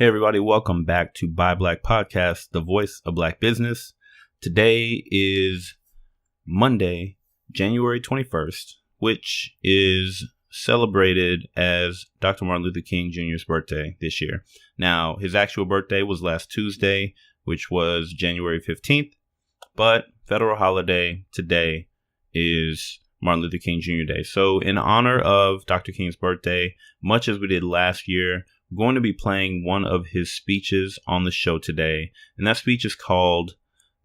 Hey everybody, welcome back to Buy Black Podcast, the voice of black business. Today is Monday, January 21st, which is celebrated as Dr. Martin Luther King Jr.'s birthday this year. Now, his actual birthday was last Tuesday, which was January 15th, but federal holiday today is Martin Luther King Jr. Day. So in honor of Dr. King's birthday, much as we did last year, we're going to be playing one of his speeches on the show today. And that speech is called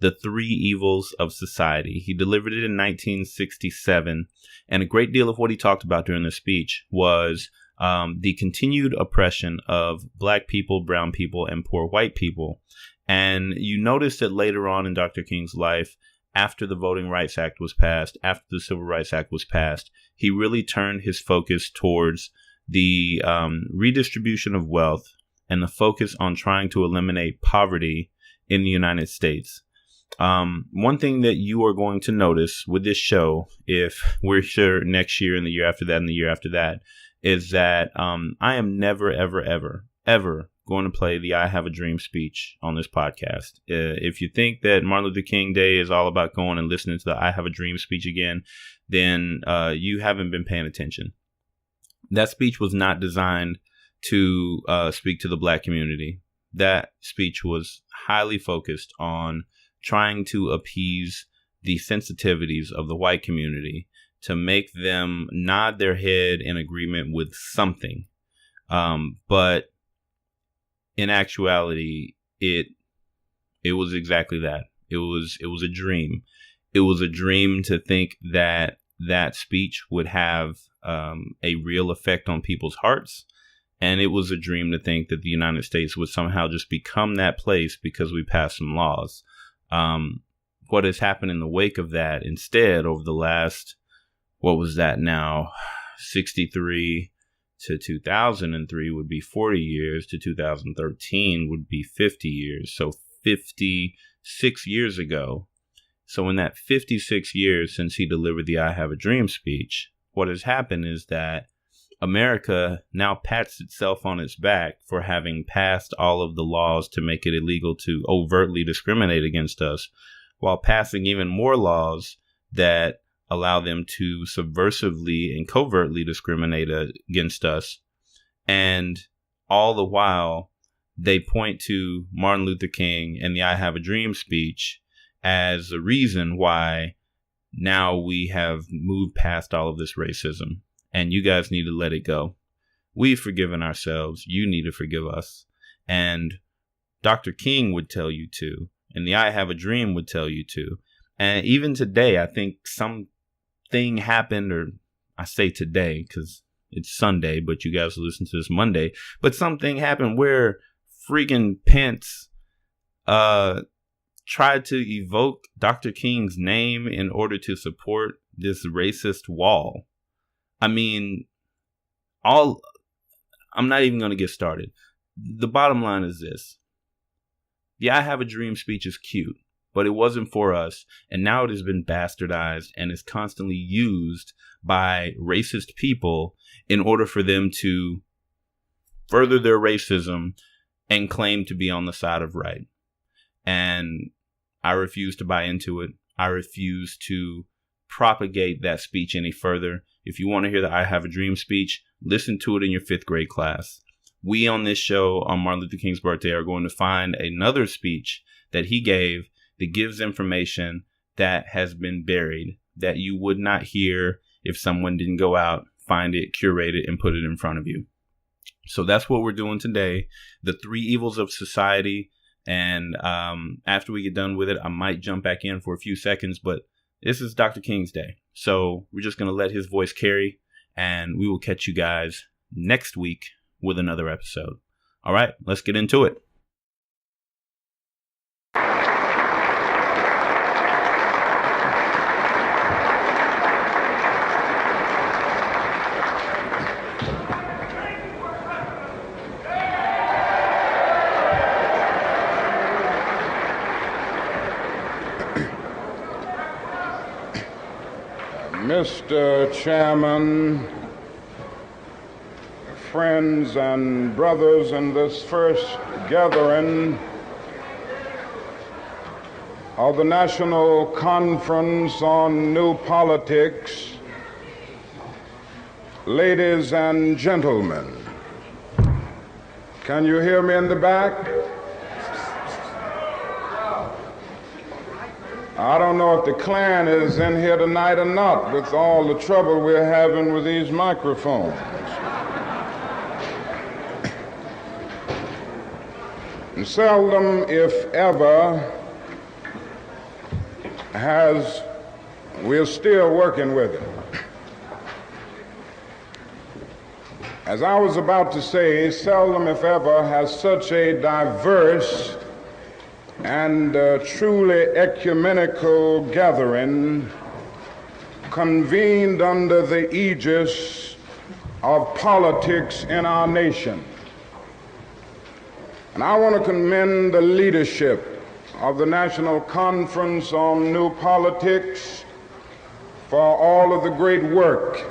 The Three Evils of Society. He delivered it in 1967. And a great deal of what he talked about during the speech was the continued oppression of black people, brown people, and poor white people. And you notice that later on in Dr. King's life, after the Voting Rights Act was passed, after the Civil Rights Act was passed, he really turned his focus towards the redistribution of wealth and the focus on trying to eliminate poverty in the United States. One thing that you are going to notice with this show, if we're sure next year and the year after that and the year after that, is that I am never, ever going to play the I Have a Dream speech on this podcast. If you think that Martin Luther King Day is all about going and listening to the I Have a Dream speech again, then you haven't been paying attention. That speech was not designed to speak to the black community. That speech was highly focused on trying to appease the sensitivities of the white community to make them nod their head in agreement with something. But in actuality, it was exactly that. It was a dream. It was a dream to think that speech would have a real effect on people's hearts. And it was a dream to think that the United States would somehow just become that place because we passed some laws. What has happened in the wake of that instead over the last, what was that now, 63 to 2003 would be 40 years, to 2013 would be 50 years. So 56 years ago. So in that 56 years since he delivered the I Have a Dream speech, what has happened is that America now pats itself on its back for having passed all of the laws to make it illegal to overtly discriminate against us, while passing even more laws that allow them to subversively and covertly discriminate against us. And all the while, they point to Martin Luther King and the I Have a Dream speech as a reason why now we have moved past all of this racism. And you guys need to let it go. We've forgiven ourselves. You need to forgive us. And Dr. King would tell you to. And the I Have a Dream would tell you to. And even today, I think something happened, or I say today because it's Sunday, but you guys will listen to this Monday. But something happened where freaking Pence tried to evoke Dr. King's name in order to support this racist wall. I mean, I'm not even going to get started. The bottom line is this. The I Have a Dream speech is cute, but it wasn't for us. And now it has been bastardized and is constantly used by racist people in order for them to further their racism and claim to be on the side of right. And I refuse to buy into it. I refuse to propagate that speech any further. If you want to hear the I Have a Dream speech, listen to it in your 5th grade class. We on this show on Martin Luther King's birthday are going to find another speech that he gave that gives information that has been buried, that you would not hear if someone didn't go out, find it, curate it, and put it in front of you. So that's what we're doing today. The Three Evils of Society. And after we get done with it, I might jump back in for a few seconds, but this is Dr. King's Day. So we're just going to let his voice carry, and we will catch you guys next week with another episode. All right, let's get into it. Mr. Chairman, friends and brothers in this first gathering of the National Conference on NewPolitics, ladies and gentlemen. Can you hear me in the back? I don't know if the Klan is in here tonight or not with all the trouble we're having with these microphones. And seldom, if ever, we're still working with it. As I was about to say, seldom, if ever, has such a diverse and truly ecumenical gathering convened under the aegis of politics in our nation. And I want to commend the leadership of the National Conference on NewPolitics for all of the great work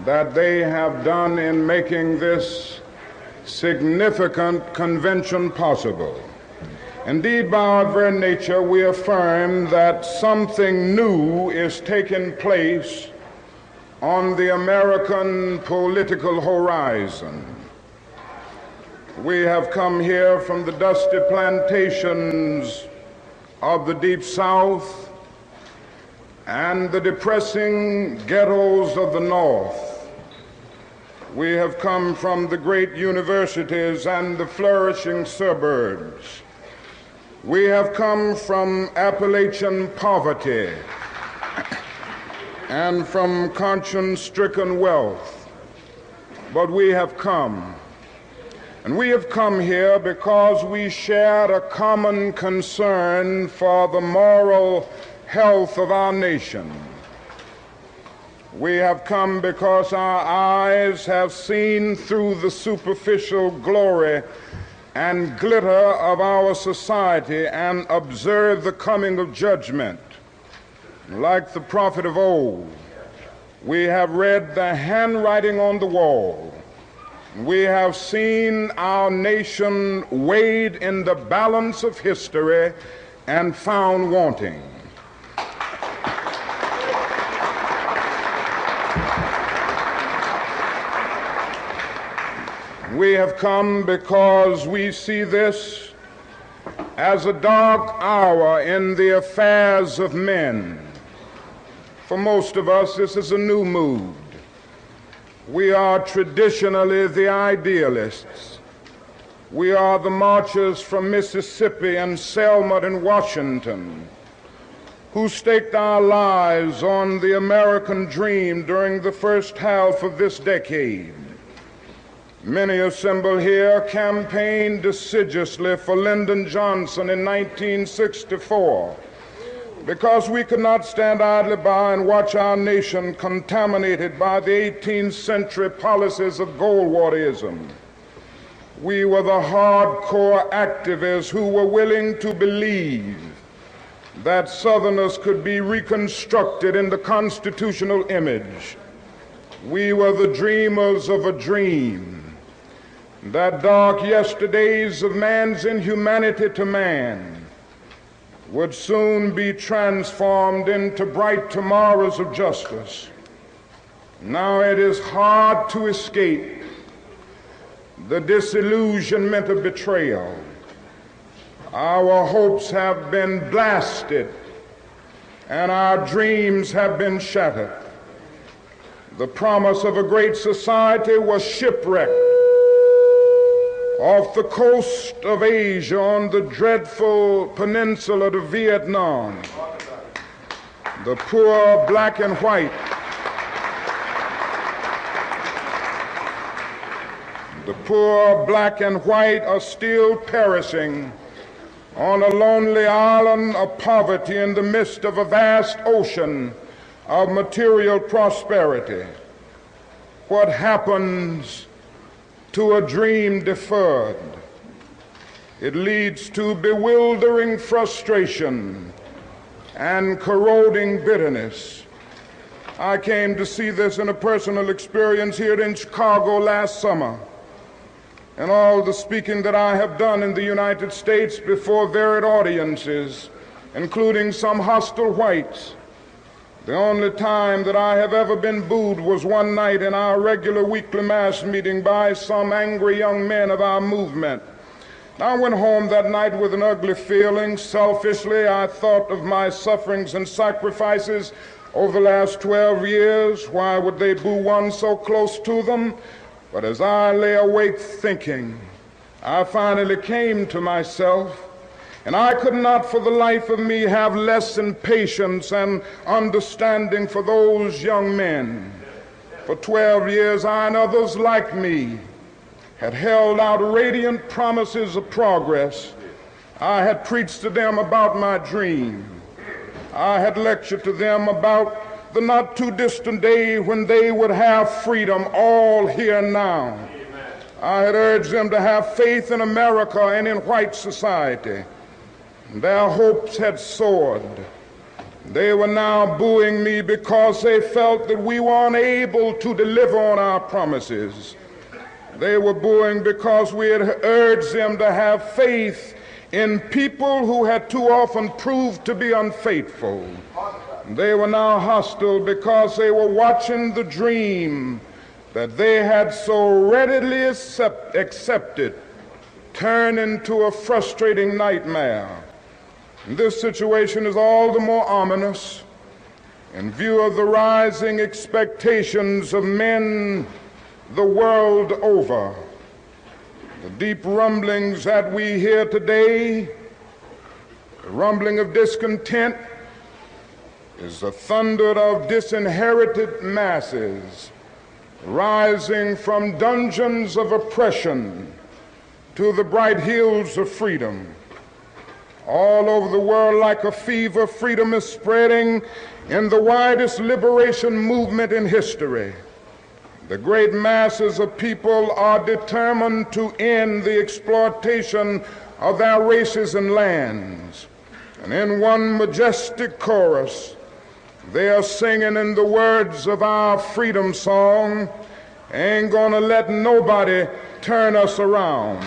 that they have done in making this significant convention possible. Indeed, by our very nature, we affirm that something new is taking place on the American political horizon. We have come here from the dusty plantations of the Deep South and the depressing ghettos of the North. We have come from the great universities and the flourishing suburbs. We have come from Appalachian poverty and from conscience-stricken wealth. But we have come. And we have come here because we shared a common concern for the moral health of our nation. We have come because our eyes have seen through the superficial glory and glitter of our society and observed the coming of judgment. Like the prophet of old, we have read the handwriting on the wall. We have seen our nation weighed in the balance of history and found wanting. We have come because we see this as a dark hour in the affairs of men. For most of us, this is a new mood. We are traditionally the idealists. We are the marchers from Mississippi and Selma and Washington who staked our lives on the American dream during the first half of this decade. Many assembled here campaigned decidiously for Lyndon Johnson in 1964 because we could not stand idly by and watch our nation contaminated by the 18th century policies of Goldwaterism. We were the hardcore activists who were willing to believe that Southerners could be reconstructed in the constitutional image. We were the dreamers of a dream, that dark yesterdays of man's inhumanity to man would soon be transformed into bright tomorrows of justice. Now it is hard to escape the disillusionment of betrayal. Our hopes have been blasted and our dreams have been shattered. The promise of a great society was shipwrecked off the coast of Asia on the dreadful peninsula of Vietnam. The poor black and white, are still perishing on a lonely island of poverty in the midst of a vast ocean of material prosperity. What happens to a dream deferred? It leads to bewildering frustration and corroding bitterness. I came to see this in a personal experience here in Chicago last summer. And all the speaking that I have done in the United States before varied audiences, including some hostile whites, the only time that I have ever been booed was one night in our regular weekly mass meeting by some angry young men of our movement. I went home that night with an ugly feeling. Selfishly, I thought of my sufferings and sacrifices over the last 12 years. Why would they boo one so close to them? But as I lay awake thinking, I finally came to myself, and I could not for the life of me have less than patience and understanding for those young men. For 12 years, I and others like me had held out radiant promises of progress. I had preached to them about my dream. I had lectured to them about the not too distant day when they would have freedom, all here now. I had urged them to have faith in America and in white society. Their hopes had soared. They were now booing me because they felt that we were unable to deliver on our promises. They were booing because we had urged them to have faith in people who had too often proved to be unfaithful. They were now hostile because they were watching the dream that they had so readily accepted turn into a frustrating nightmare. And this situation is all the more ominous in view of the rising expectations of men the world over. The deep rumblings that we hear today, the rumbling of discontent, is the thunder of disinherited masses rising from dungeons of oppression to the bright hills of freedom. All over the world, like a fever, freedom is spreading in the widest liberation movement in history. The great masses of people are determined to end the exploitation of their races and lands. And in one majestic chorus, they are singing in the words of our freedom song, "Ain't gonna let nobody turn us around."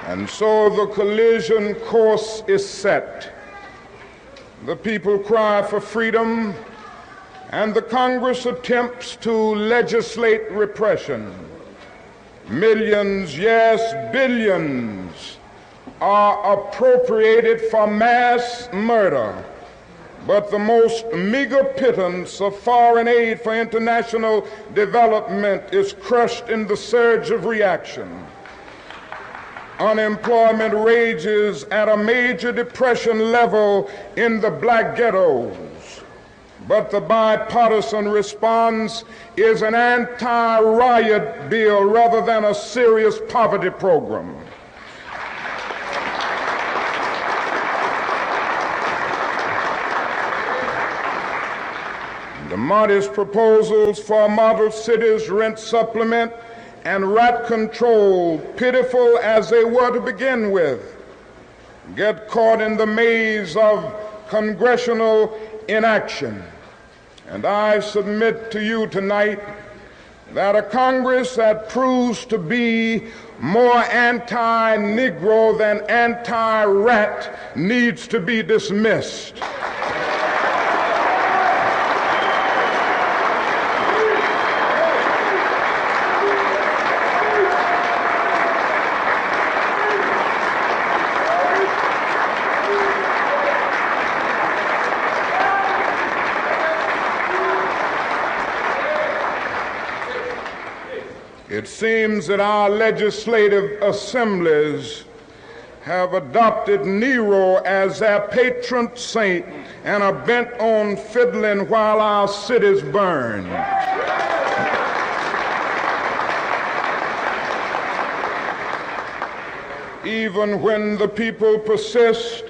And so the collision course is set. The people cry for freedom, and the Congress attempts to legislate repression. Millions, yes, billions, are appropriated for mass murder, but the most meager pittance of foreign aid for international development is crushed in the surge of reaction. Unemployment rages at a major depression level in the black ghettos. But the bipartisan response is an anti-riot bill rather than a serious poverty program. The modest proposals for model cities, rent supplement, and rat control, pitiful as they were to begin with, get caught in the maze of congressional inaction. And I submit to you tonight that a Congress that proves to be more anti-Negro than anti-rat needs to be dismissed. It seems that our legislative assemblies have adopted Nero as their patron saint and are bent on fiddling while our cities burn. Even when the people persist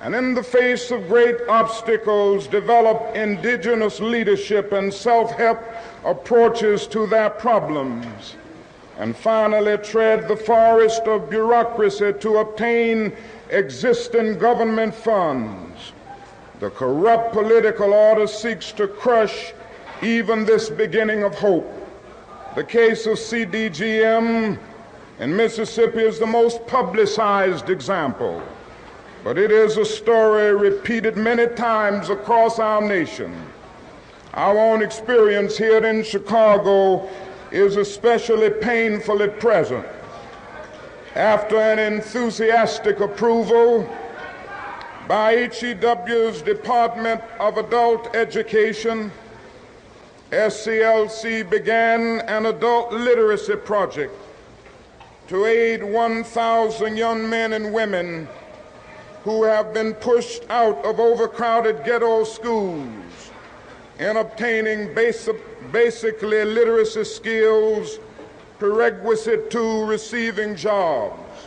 and in the face of great obstacles develop indigenous leadership and self-help approaches to their problems, and finally tread the forest of bureaucracy to obtain existing government funds. The corrupt political order seeks to crush even this beginning of hope. The case of CDGM in Mississippi is the most publicized example, but it is a story repeated many times across our nation. Our own experience here in Chicago is especially painfully present. After an enthusiastic approval by HEW's Department of Adult Education, SCLC began an adult literacy project to aid 1,000 young men and women who have been pushed out of overcrowded ghetto schools in obtaining basically literacy skills prerequisite to receiving jobs.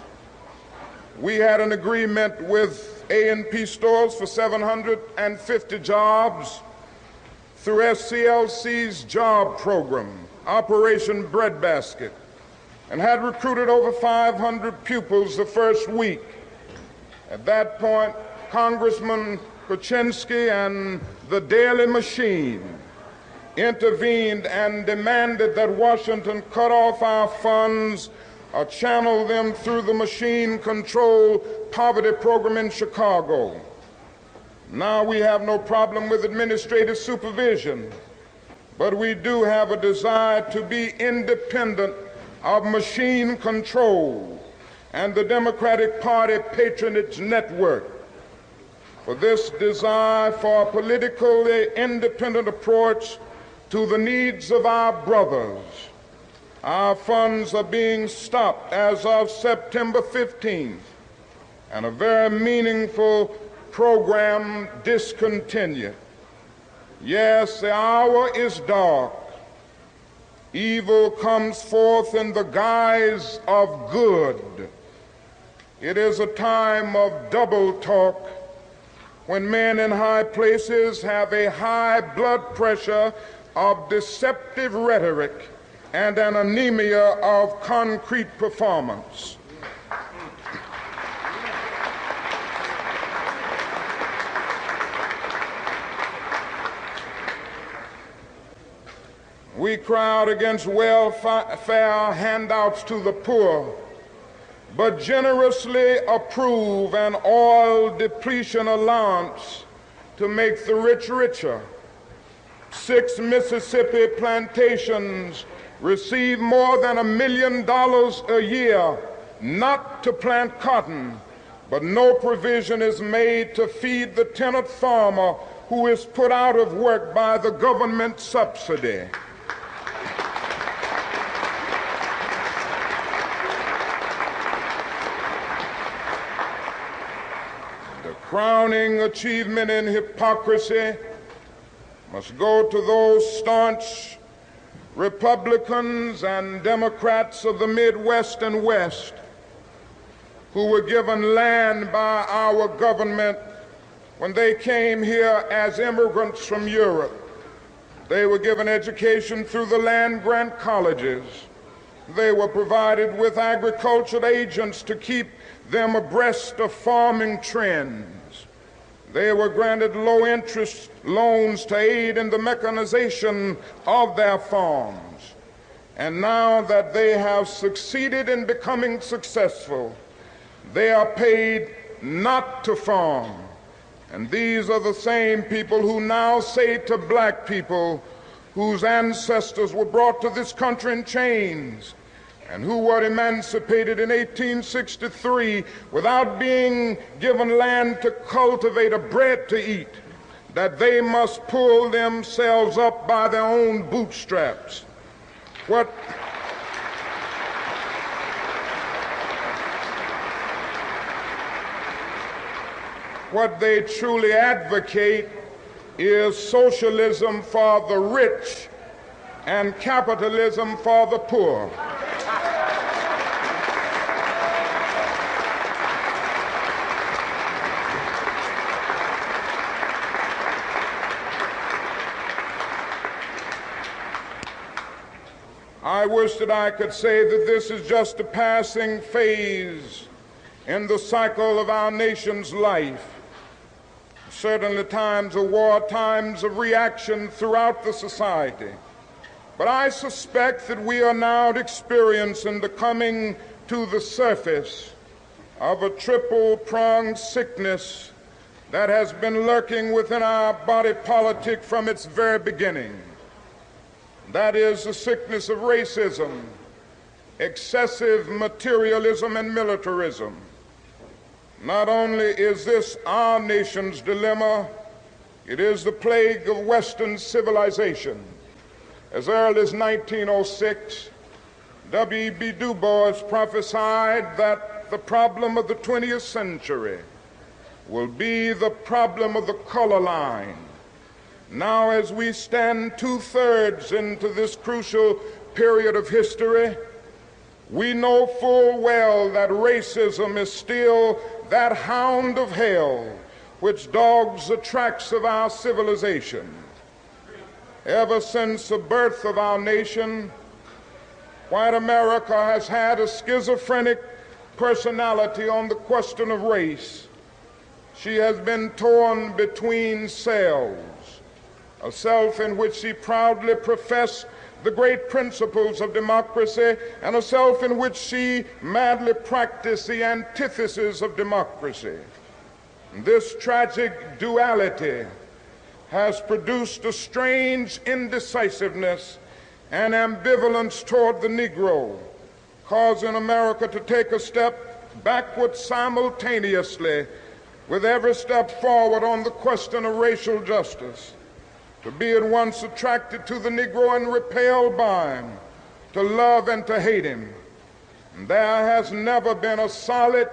We had an agreement with A&P stores for 750 jobs through SCLC's job program, Operation Breadbasket, and had recruited over 500 pupils the first week. At that point, Congressman Kuczynski and the Daily Machine intervened and demanded that Washington cut off our funds or channel them through the machine-controlled poverty program in Chicago. Now we have no problem with administrative supervision, but we do have a desire to be independent of machine control and the Democratic Party patronage network. For this desire for a politically independent approach to the needs of our brothers, our funds are being stopped as of September 15th, and a very meaningful program discontinued. Yes, the hour is dark. Evil comes forth in the guise of good. It is a time of double talk when men in high places have a high blood pressure of deceptive rhetoric and an anemia of concrete performance. We cry out against welfare handouts to the poor, but generously approve an oil depletion allowance to make the rich richer. 6 Mississippi plantations receive more than $1 million a year, not to plant cotton, but no provision is made to feed the tenant farmer who is put out of work by the government subsidy. The crowning achievement in hypocrisy must go to those staunch Republicans and Democrats of the Midwest and West who were given land by our government when they came here as immigrants from Europe. They were given education through the land-grant colleges. They were provided with agricultural agents to keep them abreast of farming trends. They were granted low-interest loans to aid in the mechanization of their farms. And now that they have succeeded in becoming successful, they are paid not to farm. And these are the same people who now say to black people whose ancestors were brought to this country in chains and who were emancipated in 1863 without being given land to cultivate or bread to eat, that they must pull themselves up by their own bootstraps. What they truly advocate is socialism for the rich and capitalism for the poor. I wish that I could say that this is just a passing phase in the cycle of our nation's life. Certainly times of war, times of reaction throughout the society. But I suspect that we are now experiencing the coming to the surface of a triple-pronged sickness that has been lurking within our body politic from its very beginning. That is the sickness of racism, excessive materialism, and militarism. Not only is this our nation's dilemma, it is the plague of Western civilization. As early as 1906, W.E.B. Du Bois prophesied that the problem of the 20th century will be the problem of the color line. Now, as we stand 2/3 into this crucial period of history, we know full well that racism is still that hound of hell which dogs the tracks of our civilization. Ever since the birth of our nation, white America has had a schizophrenic personality on the question of race. She has been torn between selves, a self in which she proudly professed the great principles of democracy, and a self in which she madly practiced the antithesis of democracy. This tragic duality has produced a strange indecisiveness and ambivalence toward the Negro, causing America to take a step backward simultaneously with every step forward on the question of racial justice. To be at once attracted to the Negro and repelled by him, to love and to hate him. And there has never been a solid,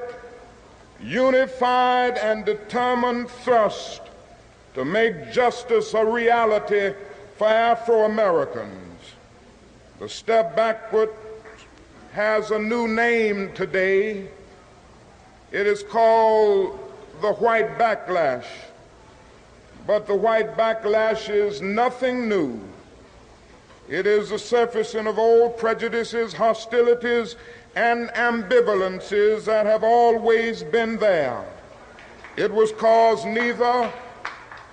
unified, and determined thrust to make justice a reality for Afro-Americans. The step backward has a new name today. It is called the white backlash. But the white backlash is nothing new. It is the surfacing of old prejudices, hostilities, and ambivalences that have always been there. It was caused neither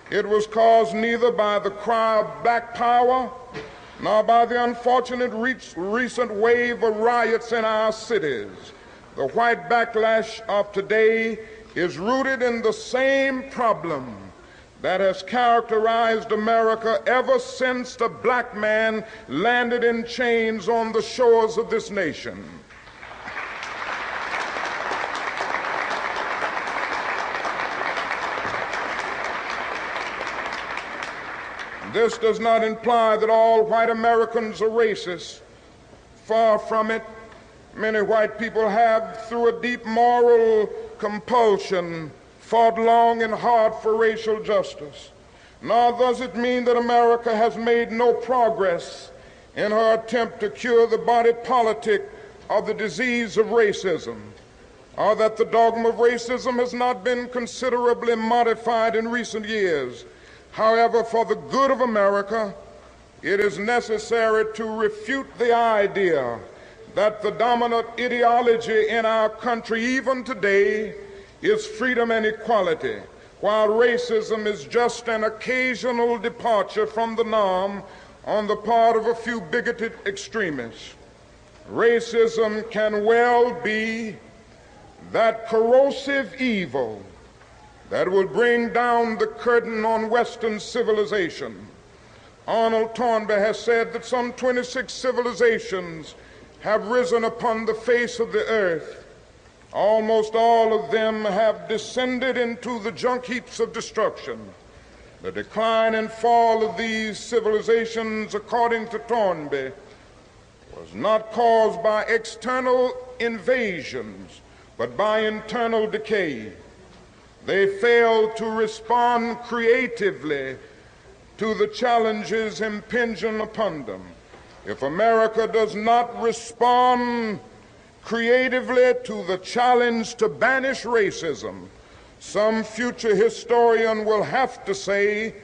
by the cry of black power, nor by the unfortunate recent wave of riots in our cities. The white backlash of today is rooted in the same problem that has characterized America ever since the black man landed in chains on the shores of this nation. This does not imply that all white Americans are racist. Far from it. Many white people have, through a deep moral compulsion, fought long and hard for racial justice. Nor does it mean that America has made no progress in her attempt to cure the body politic of the disease of racism, or that the dogma of racism has not been considerably modified in recent years. However, for the good of America, it is necessary to refute the idea that the dominant ideology in our country, even today, is freedom and equality, while racism is just an occasional departure from the norm on the part of a few bigoted extremists. Racism can well be that corrosive evil that will bring down the curtain on Western civilization. Arnold Toynbee has said that some 26 civilizations have risen upon the face of the earth. Almost all of them have descended into the junk heaps of destruction. The decline and fall of these civilizations, according to Toynbee, was not caused by external invasions, but by internal decay. They failed to respond creatively to the challenges impinging upon them. If America does not respond creatively to the challenge to banish racism, some future historian will have to say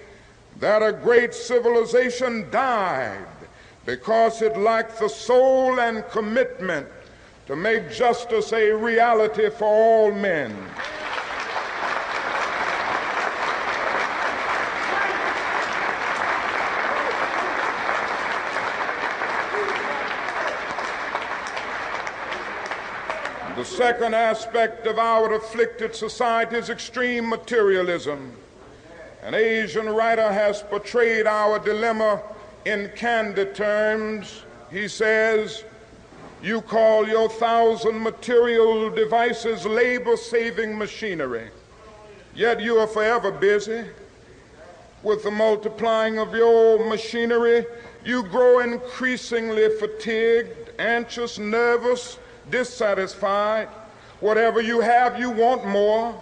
that a great civilization died because it lacked the soul and commitment to make justice a reality for all men. The second aspect of our afflicted society is extreme materialism. An Asian writer has portrayed our dilemma in candid terms. He says, "You call your 1,000 material devices labor-saving machinery, yet you are forever busy. With the multiplying of your machinery, you grow increasingly fatigued, anxious, nervous, dissatisfied. Whatever you have, you want more.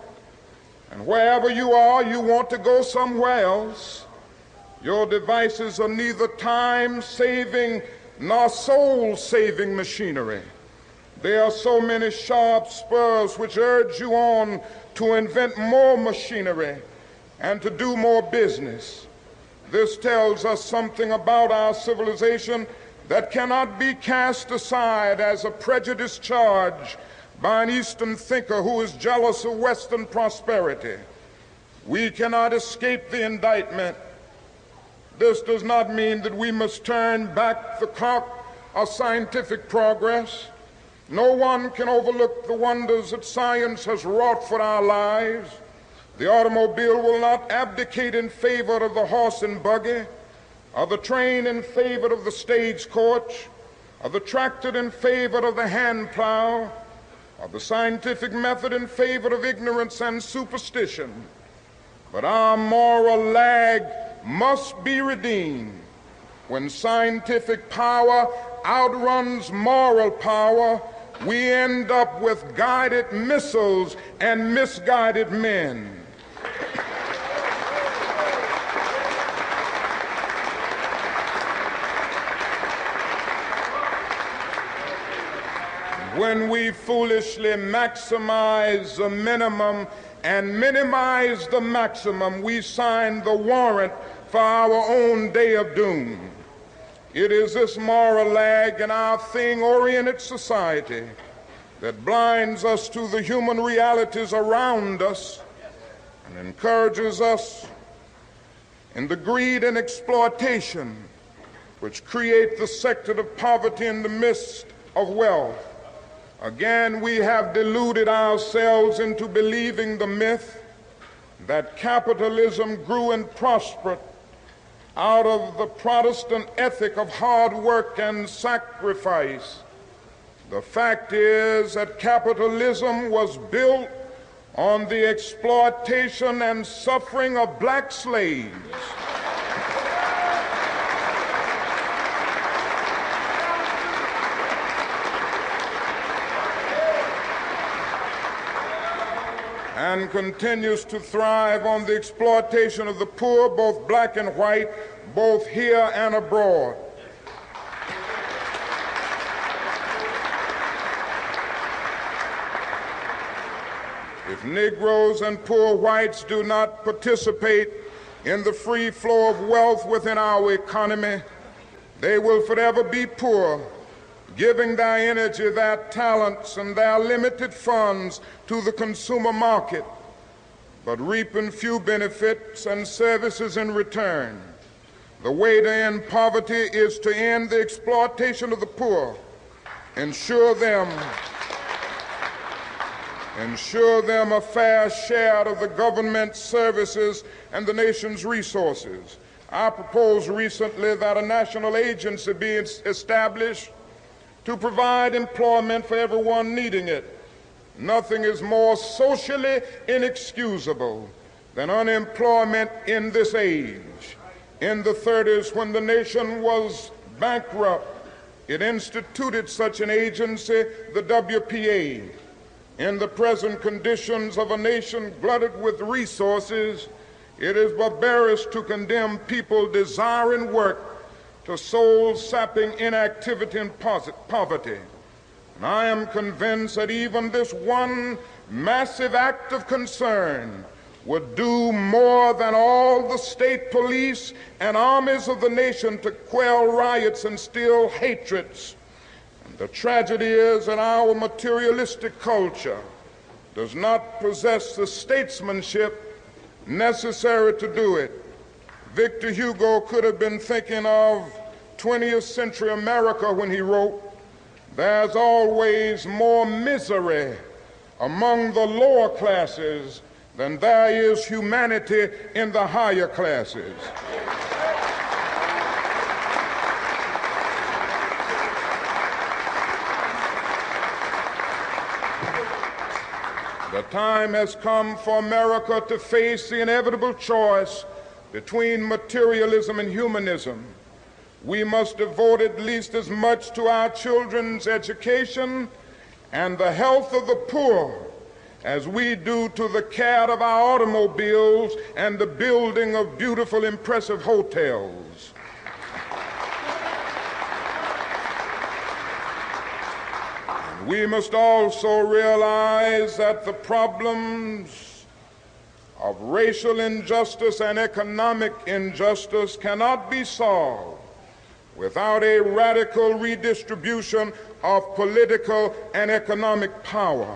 And wherever you are, you want to go somewhere else. Your devices are neither time-saving nor soul-saving machinery. There are so many sharp spurs which urge you on to invent more machinery and to do more business. This tells us something about our civilization that cannot be cast aside as a prejudiced charge by an Eastern thinker who is jealous of Western prosperity. We cannot escape the indictment. This does not mean that we must turn back the clock of scientific progress. No one can overlook the wonders that science has wrought for our lives. The automobile will not abdicate in favor of the horse and buggy, of the train in favor of the stagecoach, of the tractor in favor of the hand plow, of the scientific method in favor of ignorance and superstition. But our moral lag must be redeemed. When scientific power outruns moral power, we end up with guided missiles and misguided men. When we foolishly maximize the minimum and minimize the maximum, we sign the warrant for our own day of doom. It is this moral lag in our thing-oriented society that blinds us to the human realities around us and encourages us in the greed and exploitation which create the sector of poverty in the midst of wealth. Again, we have deluded ourselves into believing the myth that capitalism grew and prospered out of the Protestant ethic of hard work and sacrifice. The fact is that capitalism was built on the exploitation and suffering of black slaves. And continues to thrive on the exploitation of the poor, both black and white, both here and abroad. If Negroes and poor whites do not participate in the free flow of wealth within our economy, they will forever be poor, giving their energy, their talents, and their limited funds to the consumer market, but reaping few benefits and services in return. The way to end poverty is to end the exploitation of the poor, ensure them a fair share of the government services and the nation's resources. I proposed recently that a national agency be established to provide employment for everyone needing it. Nothing is more socially inexcusable than unemployment in this age. In the 30s, when the nation was bankrupt, it instituted such an agency, the WPA. In the present conditions of a nation glutted with resources, it is barbarous to condemn people desiring work to soul-sapping inactivity and poverty. And I am convinced that even this one massive act of concern would do more than all the state police and armies of the nation to quell riots and still hatreds. And the tragedy is that our materialistic culture does not possess the statesmanship necessary to do it. Victor Hugo could have been thinking of 20th century America when he wrote, "There's always more misery among the lower classes than there is humanity in the higher classes." The time has come for America to face the inevitable choice between materialism and humanism. We must devote at least as much to our children's education and the health of the poor as we do to the care of our automobiles and the building of beautiful, impressive hotels. We must also realize that the problems of racial injustice and economic injustice cannot be solved without a radical redistribution of political and economic power.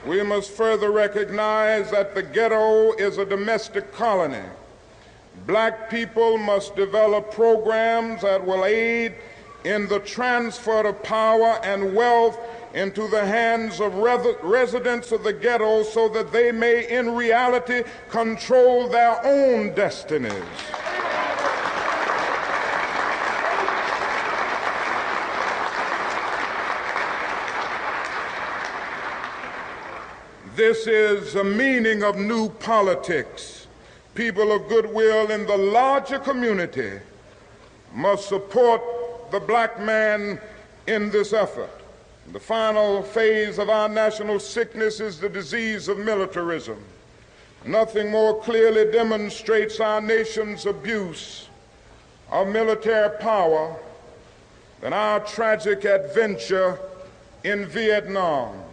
We must further recognize that the ghetto is a domestic colony. Black people must develop programs that will aid in the transfer of power and wealth into the hands of residents of the ghetto so that they may in reality control their own destinies. This is the meaning of new politics. People of goodwill in the larger community must support the black man in this effort. The final phase of our national sickness is the disease of militarism. Nothing more clearly demonstrates our nation's abuse of military power than our tragic adventure in Vietnam.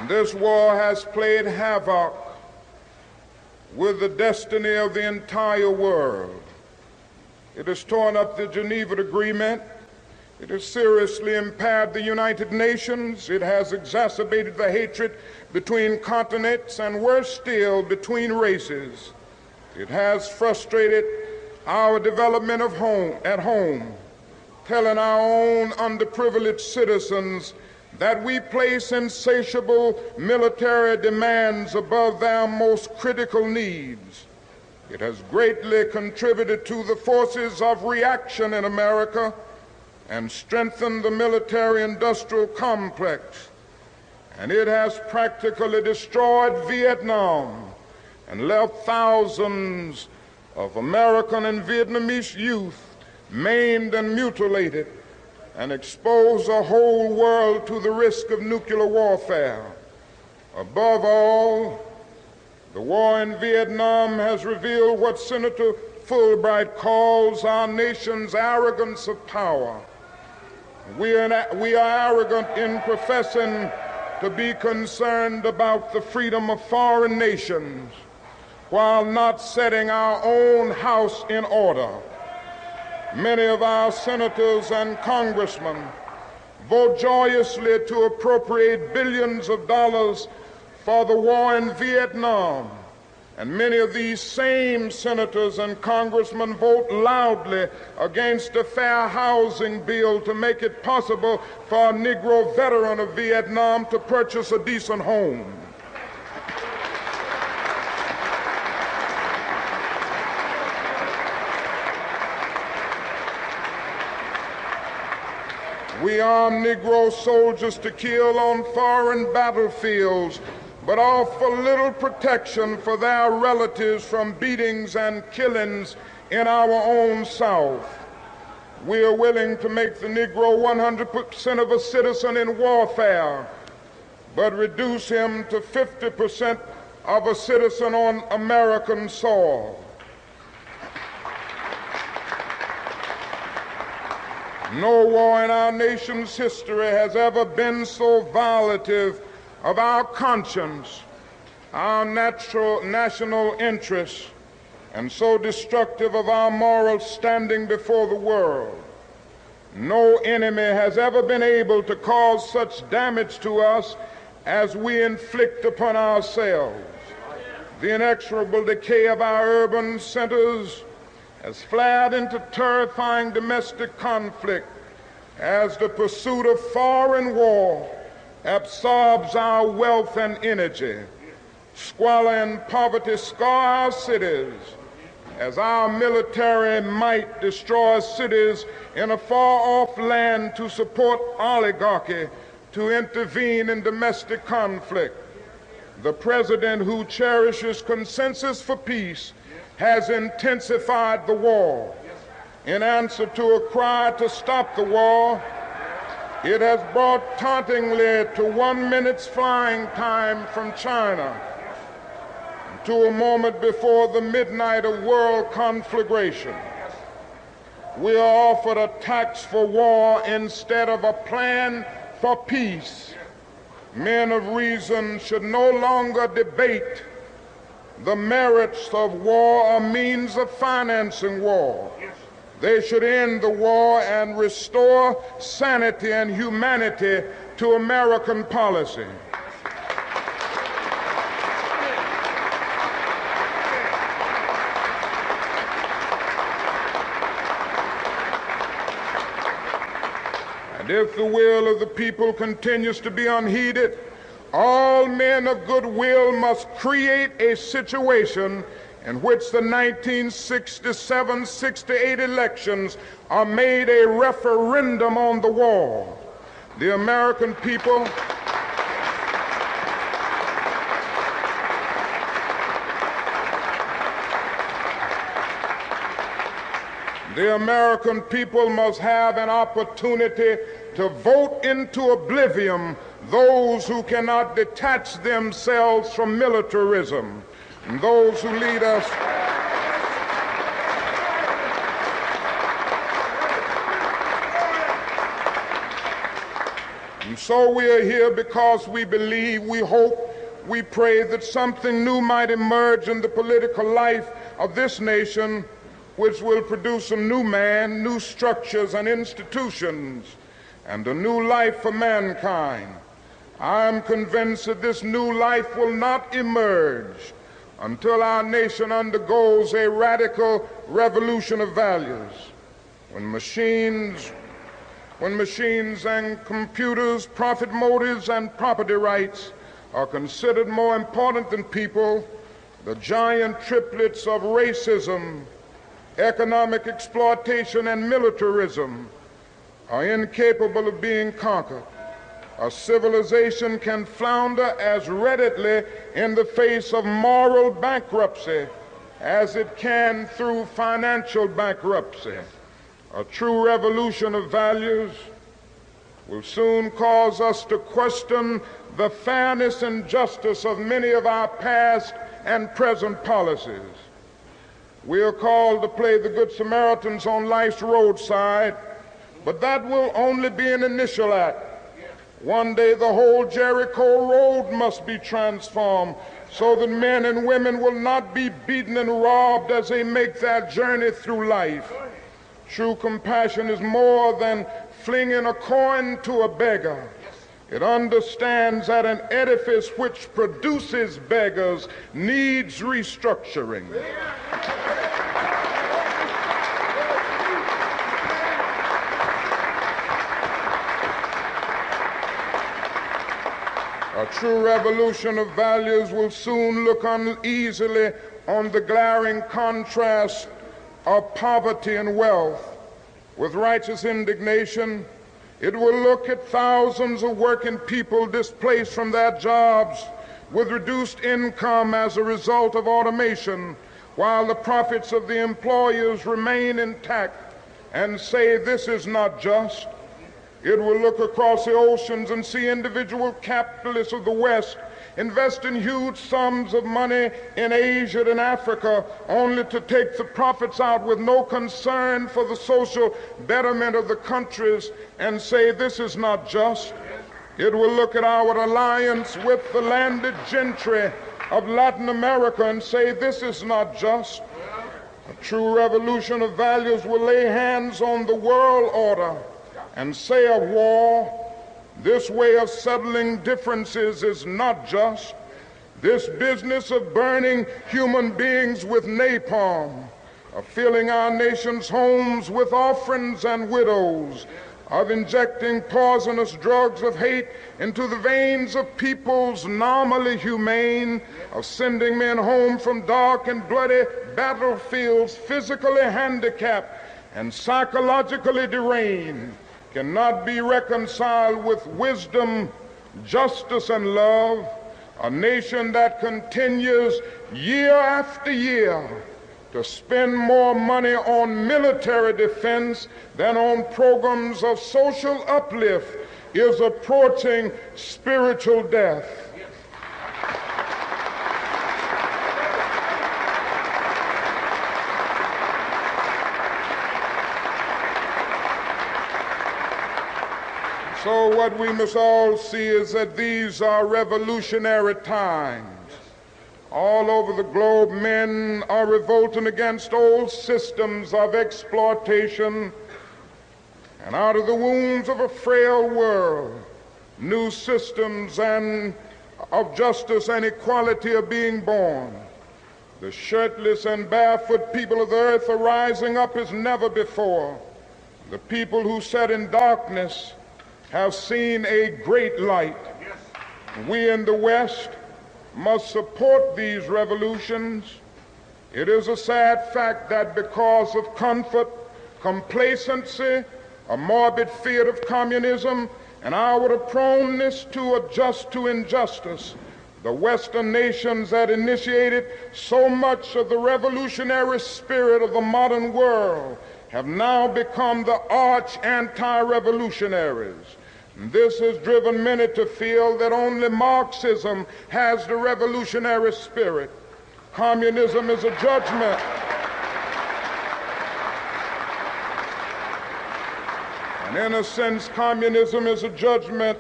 This war has played havoc with the destiny of the entire world. It has torn up the Geneva Agreement. It has seriously impaired the United Nations. It has exacerbated the hatred between continents and, worse still, between races. It has frustrated our development at home, telling our own underprivileged citizens that we place insatiable military demands above their most critical needs. It has greatly contributed to the forces of reaction in America and strengthened the military-industrial complex. And it has practically destroyed Vietnam and left thousands of American and Vietnamese youth maimed and mutilated, and expose the whole world to the risk of nuclear warfare. Above all, the war in Vietnam has revealed what Senator Fulbright calls our nation's arrogance of power. We are arrogant in professing to be concerned about the freedom of foreign nations while not setting our own house in order. Many of our senators and congressmen vote joyously to appropriate billions of dollars for the war in Vietnam. And many of these same senators and congressmen vote loudly against a fair housing bill to make it possible for a Negro veteran of Vietnam to purchase a decent home. We arm Negro soldiers to kill on foreign battlefields, but offer little protection for their relatives from beatings and killings in our own South. We are willing to make the Negro 100% of a citizen in warfare, but reduce him to 50% of a citizen on American soil. No war in our nation's history has ever been so violative of our conscience, our national interests, and so destructive of our moral standing before the world. No enemy has ever been able to cause such damage to us as we inflict upon ourselves. The inexorable decay of our urban centers has flared into terrifying domestic conflict as the pursuit of foreign war absorbs our wealth and energy. Squalor and poverty scar our cities as our military might destroys cities in a far-off land to support oligarchy to intervene in domestic conflict. The president who cherishes consensus for peace has intensified the war. In answer to a cry to stop the war, it has brought tauntingly to 1 minute's flying time from China, to a moment before the midnight of world conflagration. We are offered a tax for war instead of a plan for peace. Men of reason should no longer debate the merits of war or means of financing war. They should end the war and restore sanity and humanity to American policy. And if the will of the people continues to be unheeded, all men of goodwill must create a situation in which the 1967-68 elections are made a referendum on the war. The American people must have an opportunity to vote into oblivion those who cannot detach themselves from militarism, and those who lead us and so we are here because we believe, we hope, we pray that something new might emerge in the political life of this nation, which will produce a new man, new structures and institutions, and a new life for mankind. I am convinced that this new life will not emerge until our nation undergoes a radical revolution of values. When machines and computers, profit motives, and property rights are considered more important than people, the giant triplets of racism, economic exploitation, and militarism are incapable of being conquered. A civilization can flounder as readily in the face of moral bankruptcy as it can through financial bankruptcy. A true revolution of values will soon cause us to question the fairness and justice of many of our past and present policies. We are called to play the Good Samaritans on life's roadside, but that will only be an initial act. One day the whole Jericho road must be transformed so that men and women will not be beaten and robbed as they make their journey through life. True compassion is more than flinging a coin to a beggar. It understands that an edifice which produces beggars needs restructuring. A true revolution of values will soon look uneasily on the glaring contrast of poverty and wealth. With righteous indignation, it will look at thousands of working people displaced from their jobs with reduced income as a result of automation, while the profits of the employers remain intact, and say this is not just. It will look across the oceans and see individual capitalists of the West investing huge sums of money in Asia and Africa, only to take the profits out with no concern for the social betterment of the countries and say this is not just. It will look at our alliance with the landed gentry of Latin America and say this is not just. A true revolution of values will lay hands on the world order and say of war, this way of settling differences is not just. This business of burning human beings with napalm, of filling our nation's homes with orphans and widows, of injecting poisonous drugs of hate into the veins of peoples normally humane, of sending men home from dark and bloody battlefields physically handicapped and psychologically deranged, cannot be reconciled with wisdom, justice, and love. A nation that continues year after year to spend more money on military defense than on programs of social uplift is approaching spiritual death. So what we must all see is that these are revolutionary times. All over the globe, men are revolting against old systems of exploitation, and out of the wounds of a frail world, new systems of justice and equality are being born. The shirtless and barefoot people of the earth are rising up as never before. The people who sat in darkness have seen a great light. We in the West must support these revolutions. It is a sad fact that because of comfort, complacency, a morbid fear of communism, and our proneness to adjust to injustice, the Western nations that initiated so much of the revolutionary spirit of the modern world have now become the arch anti-revolutionaries. This has driven many to feel that only Marxism has the revolutionary spirit. Communism is a judgment. And in a sense, communism is a judgment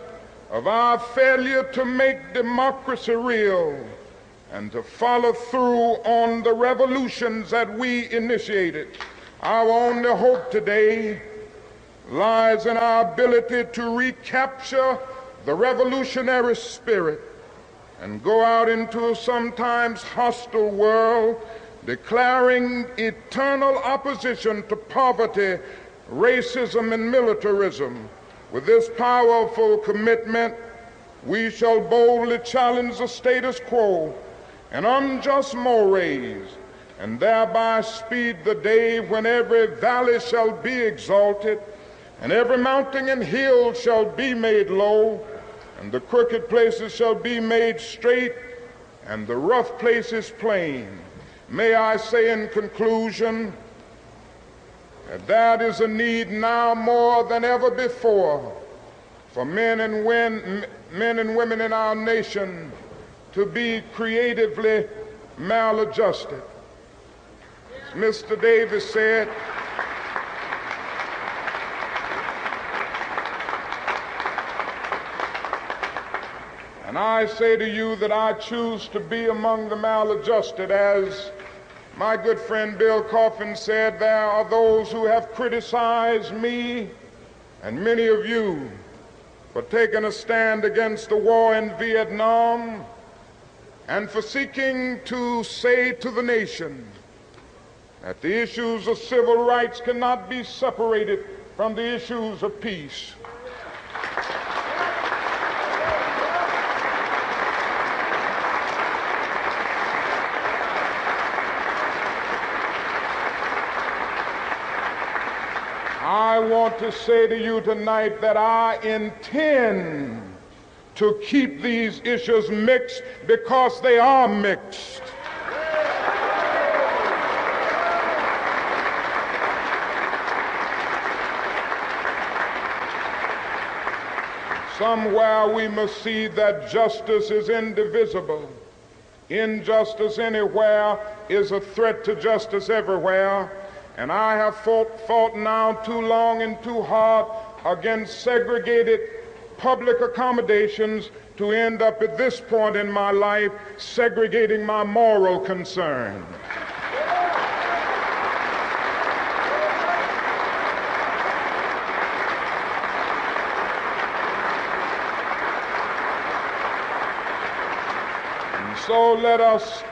of our failure to make democracy real and to follow through on the revolutions that we initiated. Our only hope today lies in our ability to recapture the revolutionary spirit and go out into a sometimes hostile world, declaring eternal opposition to poverty, racism, and militarism. With this powerful commitment, we shall boldly challenge the status quo and unjust mores, and thereby speed the day when every valley shall be exalted, and every mountain and hill shall be made low, and the crooked places shall be made straight, and the rough places plain. May I say in conclusion that that is a need now more than ever before for men and women in our nation to be creatively maladjusted. As Mr. Davis said, and I say to you that I choose to be among the maladjusted. As my good friend Bill Coffin said, there are those who have criticized me and many of you for taking a stand against the war in Vietnam and for seeking to say to the nation that the issues of civil rights cannot be separated from the issues of peace. I want to say to you tonight that I intend to keep these issues mixed because they are mixed. Somewhere we must see that justice is indivisible. Injustice anywhere is a threat to justice everywhere. And I have fought now too long and too hard against segregated public accommodations to end up at this point in my life segregating my moral concern. So let us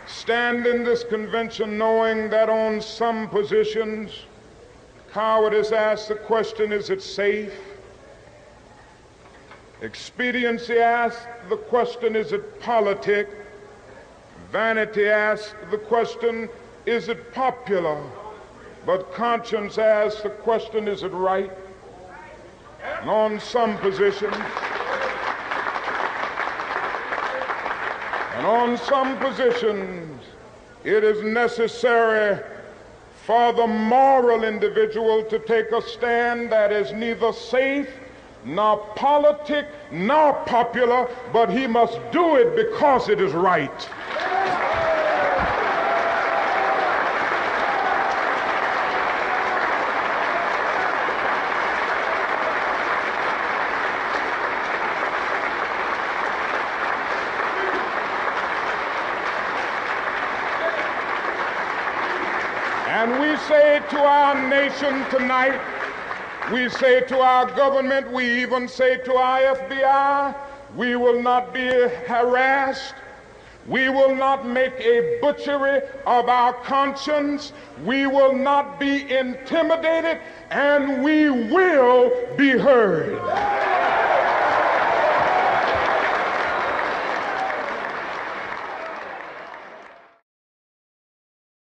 stand in this convention knowing that on some positions, cowardice asks the question, is it safe? Expediency asks the question, is it politic? Vanity asks the question, is it popular? But conscience asks the question, is it right? And on some positions, it is necessary for the moral individual to take a stand that is neither safe, nor politic, nor popular, but he must do it because it is right. And we say to our nation tonight, we say to our government, we even say to our FBI, we will not be harassed. We will not make a butchery of our conscience. We will not be intimidated, and we will be heard.